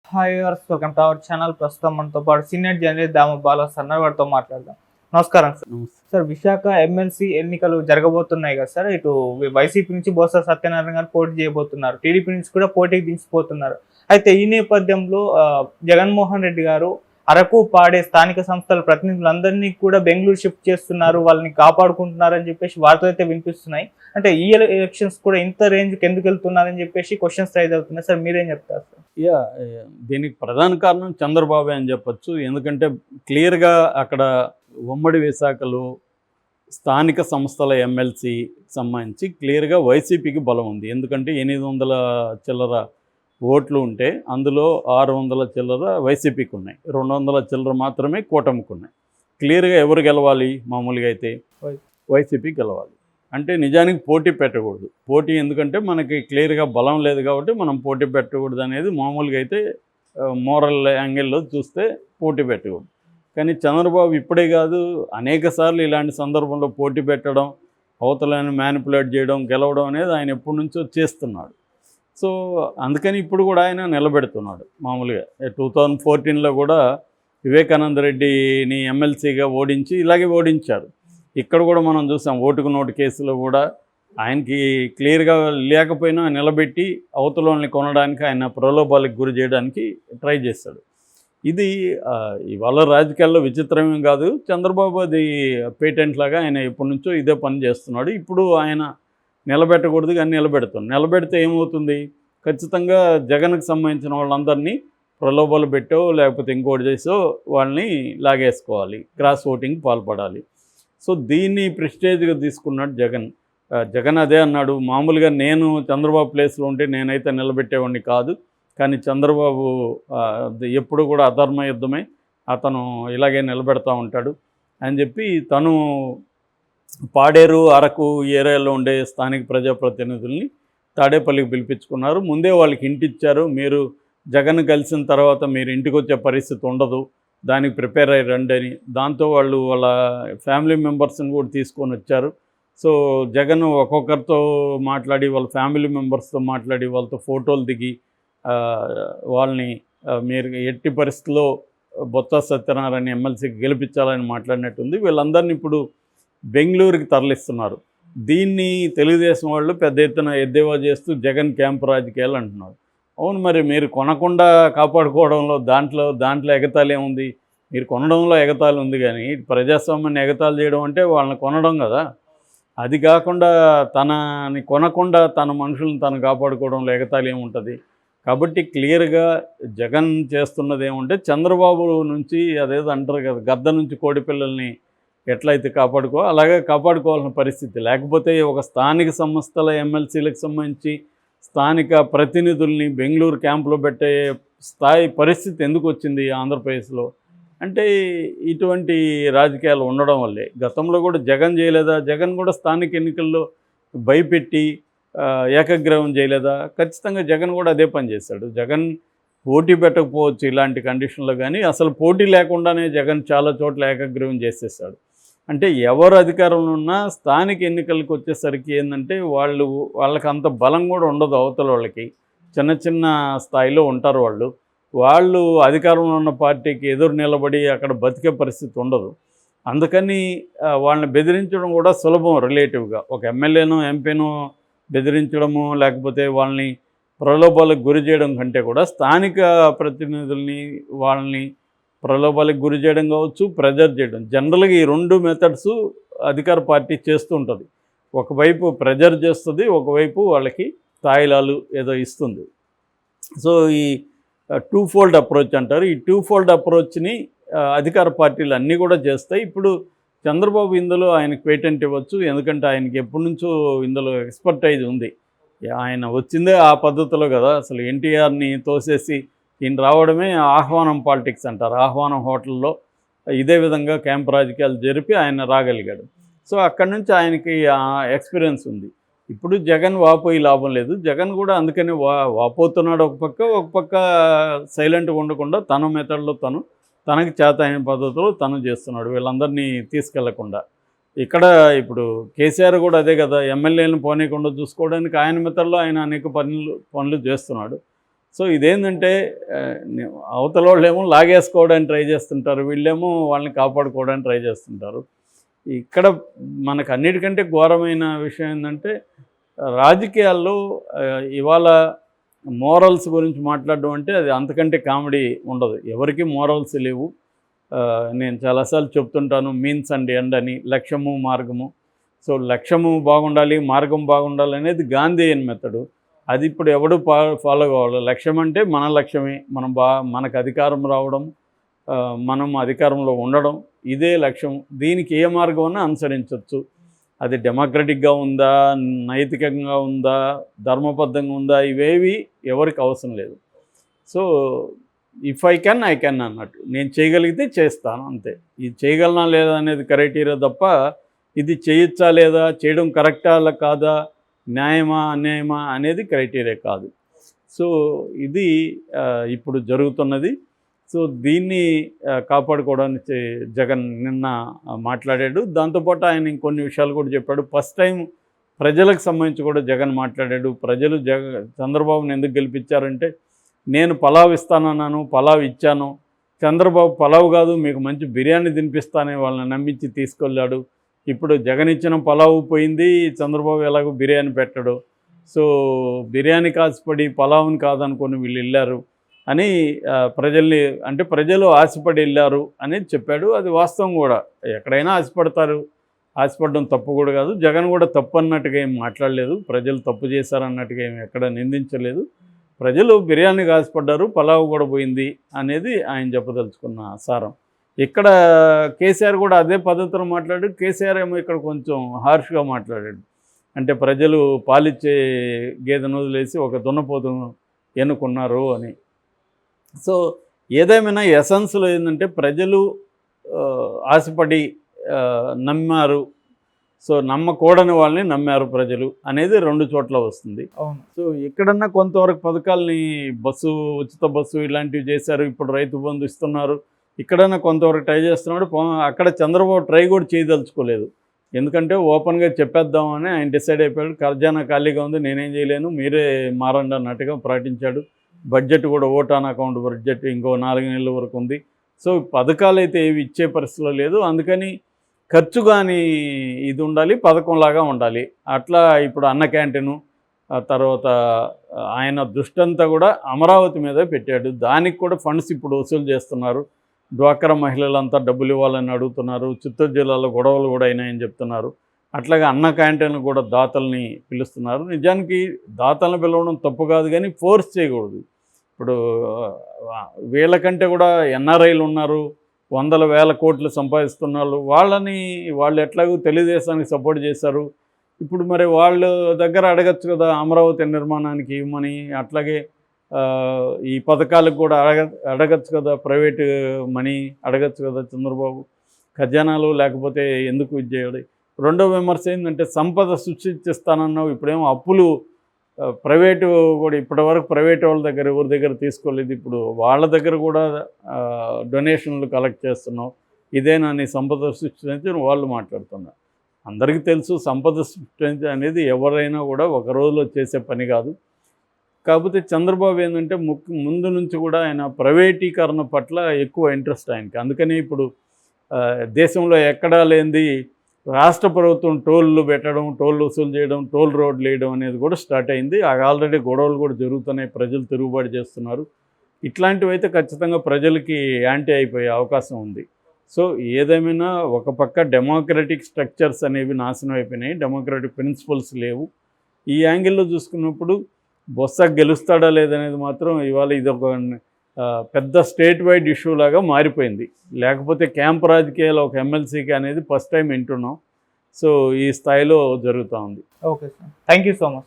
Hi viewers, welcome to our channel. ప్రస్తుతం మనతో పాటు సీనియర్ జర్నలిస్ట్ దామ బాలాస్ అన్న వారితో మాట్లాడదాం. నమస్కారం సార్. నమస్తే. సార్, విశాఖ ఎమ్మెల్సీ ఎన్నికలు జరగబోతున్నాయి కదా సార్. ఇటు వైసీపీ నుంచి బొత్స సత్యనారాయణ గారు పోటీ చేయబోతున్నారు, టీడీపీ నుంచి కూడా పోటీకి దించిపోతున్నారు. అయితే ఈ నేపథ్యంలో జగన్మోహన్ రెడ్డి గారు అరకు పాడే స్థానిక సంస్థల ప్రతినిధులందరినీ కూడా బెంగళూరు షిఫ్ట్ చేస్తున్నారు, వాళ్ళని కాపాడుకుంటున్నారు అని చెప్పేసి వార్తలు అయితే వినిపిస్తున్నాయి. అంటే ఈ ఎలక్షన్స్ కూడా ఇంత రేంజ్కి ఎందుకు వెళ్తున్నారని చెప్పేసి క్వశ్చన్స్ రైజ్ అవుతున్నాయి సార్. మీరేం చెప్తారు సార్? యా దీనికి ప్రధాన కారణం చంద్రబాబు అని చెప్పొచ్చు. ఎందుకంటే క్లియర్గా అక్కడ ఉమ్మడి విశాఖలో స్థానిక సంస్థల ఎమ్మెల్సీ సంబంధించి క్లియర్గా వైసీపీకి బలం ఉంది. ఎందుకంటే 800 చిల్లర ఓట్లు ఉంటే అందులో 600 చిల్లర వైసీపీకి ఉన్నాయి, 200 చిల్లర మాత్రమే కూటమికి ఉన్నాయి. క్లియర్గా ఎవరు గెలవాలి? మామూలుగా అయితే వైసీపీ గెలవాలి. అంటే నిజానికి పోటీ పెట్టకూడదు. పోటీ ఎందుకంటే మనకి క్లియర్గా బలం లేదు కాబట్టి మనం పోటీ పెట్టకూడదు అనేది మామూలుగా అయితే మోరల్ యాంగిల్లో చూస్తే పోటీ పెట్టకూడదు. కానీ చంద్రబాబు ఇప్పుడే కాదు, అనేక సార్లు ఇలాంటి సందర్భంలో పోటీ పెట్టడం, అవతలను మ్యానిపులేట్ చేయడం, గెలవడం అనేది ఆయన ఎప్పటి నుంచో చేస్తున్నాడు. సో అందుకని ఇప్పుడు కూడా ఆయన నిలబెడుతున్నాడు. మామూలుగా 2014లో కూడా వివేకానంద రెడ్డిని ఎమ్మెల్సీగా ఓడించి ఇలాగే ఓడించారు. ఇక్కడ కూడా మనం చూసాం, ఓటుకు నోటు కేసులో కూడా ఆయనకి క్లియర్గా లేకపోయినా నిలబెట్టి అవతలని కొనడానికి, ఆయన ప్రలోభాలకు గురి చేయడానికి ట్రై చేశాడు. ఇది ఇవాళ రాజకీయాల్లో విచిత్రమేం కాదు. చంద్రబాబు అది పేటెంట్ లాగా ఆయన ఎప్పటి నుంచో ఇదే పని చేస్తున్నాడు. ఇప్పుడు ఆయన నిలబెట్టకూడదు కానీ నిలబెడుతున్నాడు. నిలబెడితే ఏమవుతుంది? ఖచ్చితంగా జగన్కి సంబంధించిన వాళ్ళందరినీ ప్రలోభాలు పెట్టో లేకపోతే ఇంకోటి చేసో వాళ్ళని లాగేసుకోవాలి, క్రాస్ ఓటింగ్ పాల్పడాలి. సో దీన్ని ప్రెస్టేజ్గా తీసుకున్నాడు జగన్. జగన్ అదే అన్నాడు, మామూలుగా నేను చంద్రబాబు ప్లేస్లో ఉంటే నేనైతే నిలబెట్టేవాడిని కాదు, కానీ చంద్రబాబు ఎప్పుడు కూడా అధర్మ యుద్ధమే, అతను ఇలాగే నిలబెడతా ఉంటాడు అని చెప్పి తను పాడేరు, అరకు ఏరియాలో ఉండే స్థానిక ప్రజాప్రతినిధుల్ని తాడేపల్లికి పిలిపించుకున్నారు. ముందే వాళ్ళకి ఇంటిచ్చారు, మీరు జగన్ కలిసిన తర్వాత మీరు ఇంటికి వచ్చే పరిస్థితి ఉండదు, దానికి ప్రిపేర్ అయ్యి రండి అని. దాంతో వాళ్ళు వాళ్ళ ఫ్యామిలీ మెంబర్స్ని కూడా తీసుకొని వచ్చారు. సో జగన్ ఒక్కొక్కరితో మాట్లాడి, వాళ్ళ ఫ్యామిలీ మెంబర్స్తో మాట్లాడి, వాళ్ళతో ఫోటోలు దిగి వాళ్ళని మీరు ఎట్టి పరిస్థితుల్లో బొత్స సత్యనారాయణ ఎమ్మెల్సీకి గెలిపించాలని మాట్లాడినట్టుంది. వీళ్ళందరినీ ఇప్పుడు బెంగళూరుకి తరలిస్తున్నారు. దీన్ని తెలుగుదేశం వాళ్ళు పెద్ద ఎత్తున ఎద్దేవా చేస్తూ జగన్ క్యాంపు రాజకీయాలు అంటున్నారు. అవును, మరి మీరు కొనకుండా కాపాడుకోవడంలో దాంట్లో ఎగతాళి ఏముంది? మీరు కొనడంలో ఎగతాళి ఉంది, కానీ ప్రజాస్వామ్యాన్ని ఎగతాళి చేయడం అంటే వాళ్ళని కొనడం కదా. అది కాకుండా తనని కొనకుండా తన మనుషులను తను కాపాడుకోవడంలో ఎగతాళి ఏముంటుంది? కాబట్టి క్లియర్గా జగన్ చేస్తున్నది ఏముంటే, చంద్రబాబు నుంచి అదేదో అంటారు కదా, గద్ద నుంచి కోడి పిల్లల్ని ఎట్లయితే అలాగే కాపాడుకోవాల్సిన పరిస్థితి. లేకపోతే ఒక స్థానిక సంస్థల ఎమ్మెల్సీలకు సంబంధించి స్థానిక ప్రతినిధుల్ని బెంగళూరు క్యాంపులో పెట్టే స్థాయి పరిస్థితి ఎందుకు వచ్చింది ఆంధ్రప్రదేశ్లో అంటే ఇటువంటి రాజకీయాలు ఉండడం వల్లే. గతంలో కూడా జగన్ చేయలేదా? జగన్ కూడా స్థానిక ఎన్నికల్లో భయపెట్టి ఏకగ్రీవం చేయలేదా? ఖచ్చితంగా జగన్ కూడా అదే పని చేశాడు. జగన్ పోటీ పెట్టకపోవచ్చు ఇలాంటి కండిషన్లో, కానీ అసలు పోటీ లేకుండానే జగన్ చాలా చోట్ల ఏకగ్రీవం చేసేసాడు. అంటే ఎవరు అధికారంలో ఉన్నా స్థానిక ఎన్నికలకు వచ్చేసరికి ఏంటంటే వాళ్ళకి అంత బలం కూడా ఉండదు. అవతల వాళ్ళకి చిన్న చిన్న స్థాయిలో ఉంటారు వాళ్ళు అధికారంలో ఉన్న పార్టీకి ఎదురు నిలబడి అక్కడ బతికే పరిస్థితి ఉండదు. అందుకని వాళ్ళని బెదిరించడం కూడా సులభం రిలేటివ్గా. ఒక ఎమ్మెల్యేనో ఎంపీనో బెదిరించడము, లేకపోతే వాళ్ళని ప్రలోభాలకు గురి చేయడం కంటే కూడా స్థానిక ప్రతినిధుల్ని వాళ్ళని ప్రలోభాలకు గురి చేయడం కావచ్చు, ప్రెజర్ చేయడం, జనరల్గా ఈ 2 మెథడ్స్ అధికార పార్టీ చేస్తూ ఉంటుంది. ఒకవైపు ప్రెజర్ చేస్తుంది, ఒకవైపు వాళ్ళకి తాయిలాలు ఏదో ఇస్తుంది. సో ఈ 2-fold అప్రోచ్ అంటారు. ఈ 2-fold అప్రోచ్ని అధికార పార్టీలు అన్నీ కూడా చేస్తాయి. ఇప్పుడు చంద్రబాబు ఇందులో ఆయనకు పేటెంట్ ఇవ్వచ్చు, ఎందుకంటే ఆయనకి ఎప్పటి నుంచో ఇందులో ఎక్స్పర్టైజ్ ఉంది. ఆయన వచ్చిందే ఆ పద్ధతిలో కదా. అసలు ఎన్టీఆర్ని తోసేసి ఈయన రావడమే ఆహ్వానం పాలిటిక్స్ అంటారు. ఆహ్వానం హోటల్లో ఇదే విధంగా క్యాంప్ రాజకీయాలు జరిపి ఆయన రాగలిగాడు. సో అక్కడి నుంచి ఆయనకి ఎక్స్పీరియన్స్ ఉంది. ఇప్పుడు జగన్ వాపోయి లాభం లేదు. జగన్ కూడా అందుకని వాపోతున్నాడు. ఒక పక్క సైలెంట్గా ఉండకుండా తన మెథడ్లో తనకి చేత అయిన పద్ధతిలో తను చేస్తున్నాడు, వీళ్ళందరినీ తీసుకెళ్లకుండా. ఇక్కడ ఇప్పుడు కేసీఆర్ కూడా అదే కదా, ఎమ్మెల్యేలను పోనీయకుండా చూసుకోవడానికి ఆయన మెథడ్లో ఆయన అనేక పనులు చేస్తున్నాడు. సో ఇదేంటంటే అవతల వాళ్ళేమో లాగేసుకోవడానికి ట్రై చేస్తుంటారు, వీళ్ళేమో వాళ్ళని కాపాడుకోవడానికి ట్రై చేస్తుంటారు. ఇక్కడ మనకు అన్నిటికంటే ఘోరమైన విషయం ఏంటంటే రాజకీయాల్లో ఇవాళ మోరల్స్ గురించి మాట్లాడడం అంటే అది అంతకంటే కామెడీ ఉండదు. ఎవరికి మోరల్స్ లేవు. నేను చాలాసార్లు చెప్తుంటాను, మీన్స్ అండ్ ఎండ్ అని, లక్ష్యము మార్గము. సో లక్ష్యము బాగుండాలి, మార్గం బాగుండాలి అనేది గాంధీయన్ మెథడు. అది ఇప్పుడు ఎవడు ఫాలో కావాలి. లక్ష్యం అంటే మన లక్ష్యమే, మనకు అధికారం రావడం, మనం అధికారంలో ఉండడం, ఇదే లక్ష్యం. దీనికి ఏ మార్గం అనుసరించవచ్చు. అది డెమోక్రటిక్గా ఉందా, నైతికంగా ఉందా, ధర్మబద్ధంగా ఉందా, ఇవేవి ఎవరికి అవసరం లేదు. సో ఇఫ్ ఐ కెన్ అన్నట్టు, నేను చేయగలిగితే చేస్తాను అంతే. ఇది చేయగలనా లేదా అనేది క్రైటీరియా తప్ప ఇది చేయొచ్చా లేదా, చేయడం కరెక్టా కాదా, న్యాయమా అన్యాయమా అనేది క్రైటీరియా కాదు. సో ఇది ఇప్పుడు జరుగుతున్నది. సో దీన్ని కాపాడుకోవడానికి జగన్ నిన్న మాట్లాడాడు. దాంతోపాటు ఆయన ఇంకొన్ని విషయాలు కూడా చెప్పాడు. ఫస్ట్ టైం ప్రజలకు సంబంధించి కూడా జగన్ మాట్లాడాడు. ప్రజలు చంద్రబాబుని ఎందుకు గెలిపించారంటే, నేను పలావ్ ఇస్తానన్నాను, పలావ్ ఇచ్చాను. చంద్రబాబు పలావ్ కాదు మీకు మంచి బిర్యానీ తినిపిస్తానని వాళ్ళని నమ్మించి తీసుకెళ్ళాడు. ఇప్పుడు జగన్ ఇచ్చిన పలావు పోయింది, చంద్రబాబు ఎలాగో బిర్యానీ పెట్టడు. సో బిర్యానీ కాసిపడి పలావుని కాదనుకొని వీళ్ళు వెళ్ళారు అని ప్రజలు ఆశపడి వెళ్ళారు అనేది చెప్పాడు. అది వాస్తవం కూడా. ఎక్కడైనా ఆశపడతారు, ఆశపడడం తప్పు కూడా కాదు. జగన్ కూడా తప్పు అన్నట్టుగా ఏం మాట్లాడలేదు, ప్రజలు తప్పు చేశారన్నట్టుగా ఏమి ఎక్కడ నిందించలేదు. ప్రజలు బిర్యానీకి ఆశపడ్డారు, పలావు కూడా పోయింది అనేది ఆయన చెప్పదలుచుకున్న సారం. ఇక్కడ కేసీఆర్ కూడా అదే పద్ధతిలో మాట్లాడాడు. కేసీఆర్ ఏమో ఇక్కడ కొంచెం హార్ష్గా మాట్లాడాడు. అంటే ప్రజలు పాలిచ్చే గేదెను వదిలేసి ఒక దున్నపోతును ఎన్నుకున్నారు అని. సో ఏదేమైనా ఎసెన్స్లో ఏంటంటే ప్రజలు ఆశపడి నమ్మారు. సో నమ్మకూడని వాళ్ళని నమ్మారు ప్రజలు అనేది రెండు చోట్ల వస్తుంది. సో ఎక్కడన్నా కొంతవరకు పథకాలని ఉచిత బస్సు ఇలాంటివి చేశారు. ఇప్పుడు రైతు బంధు ఇస్తున్నారు. ఇక్కడన్నా కొంతవరకు ట్రై చేస్తున్నాడు. అక్కడ చంద్రబాబు ట్రై కూడా చేయదలుచుకోలేదు. ఎందుకంటే ఓపెన్గా చెప్పేద్దామని ఆయన డిసైడ్ అయిపోయాడు. ఖజానా ఖాళీగా ఉంది, నేనేం చేయలేను, మీరే మారండి అన్నట్టుగా ప్రకటించాడు. బడ్జెట్ కూడా ఓట్ ఆన్ అకౌంట్ బడ్జెట్ ఇంకో 4 నెలల వరకు ఉంది. సో పథకాలు అయితే ఏవి ఇచ్చే పరిస్థితిలో లేదు. అందుకని ఖర్చు కానీ ఇది ఉండాలి, పథకంలాగా ఉండాలి. అట్లా ఇప్పుడు అన్న క్యాంటీను, తర్వాత ఆయన దృష్టంతా కూడా అమరావతి మీద పెట్టాడు. దానికి కూడా ఫండ్స్ ఇప్పుడు వసూలు చేస్తున్నారు. డ్వాక్రా మహిళలంతా డబ్బులు ఇవ్వాలని అడుగుతున్నారు. చిత్తూరు జిల్లాలో గొడవలు కూడా అయినాయని చెప్తున్నారు. అట్లాగే అన్న క్యాంటీన్లు కూడా దాతల్ని పిలుస్తున్నారు. నిజానికి దాతలను పిలవడం తప్పు కాదు, కానీ ఫోర్స్ చేయకూడదు. ఇప్పుడు వీళ్ళకంటే కూడా ఎన్ఆర్ఐలు ఉన్నారు, 100,000 కోట్లు సంపాదిస్తున్నారు. వాళ్ళు ఎట్లాగో తెలుగుదేశానికి సపోర్ట్ చేశారు. ఇప్పుడు మరి వాళ్ళ దగ్గర అడగచ్చు కదా, అమరావతి నిర్మాణానికి ఇవ్వమని. అట్లాగే ఈ పథకాలకు కూడా అడగచ్చు కదా, ప్రైవేటు మనీ అడగచ్చు కదా చంద్రబాబు. ఖజానాలు లేకపోతే ఎందుకు ఇది చేయాలి. రెండో విమర్శ ఏంటంటే సంపద సృష్టిస్తానన్నావు, ఇప్పుడేమో అప్పులు ప్రైవేటు కూడా ఇప్పటివరకు ప్రైవేట్ వాళ్ళ దగ్గర ఎవరి దగ్గర తీసుకోలేదు. ఇప్పుడు వాళ్ళ దగ్గర కూడా డొనేషన్లు కలెక్ట్ చేస్తున్నావు. ఇదేనా నీ సంపద సృష్టి వాళ్ళు మాట్లాడుతున్నారు. అందరికీ తెలుసు సంపద సృష్టి అనేది ఎవరైనా కూడా ఒక రోజులో చేసే పని కాదు. కాకపోతే చంద్రబాబు ఏంటంటే ముందు నుంచి కూడా ఆయన ప్రైవేటీకరణ పట్ల ఎక్కువ ఇంట్రెస్ట్ ఆయనకి. అందుకని ఇప్పుడు దేశంలో ఎక్కడా లేనిది రాష్ట్ర ప్రభుత్వం టోళ్ళు పెట్టడం, టోళ్ళు వసూలు చేయడం, టోల్ రోడ్లు వేయడం అనేది కూడా స్టార్ట్ అయింది. ఆల్రెడీ గొడవలు కూడా జరుగుతున్నాయి, ప్రజలు తిరుగుబాటు చేస్తున్నారు. ఇట్లాంటివి అయితే ఖచ్చితంగా ప్రజలకి యాంటీ అయిపోయే అవకాశం ఉంది. సో ఏదేమైనా ఒక పక్క డెమోక్రటిక్ స్ట్రక్చర్స్ అనేవి నాశనం అయిపోయినాయి, డెమోక్రటిక్ ప్రిన్సిపల్స్ లేవు. ఈ యాంగిల్లో చూసుకున్నప్పుడు బొత్స గెలుస్తాడా లేదనేది మాత్రం ఇవాళ ఇది ఒక పెద్ద స్టేట్ వైడ్ ఇష్యూ లాగా మారిపోయింది. లేకపోతే క్యాంప్ రాజకీయాలు ఒక ఎమ్మెల్సీకి అనేది ఫస్ట్ టైం వింటున్నాం. సో ఈ స్థాయిలో జరుగుతూ ఉంది. Okay sir, thank you so much.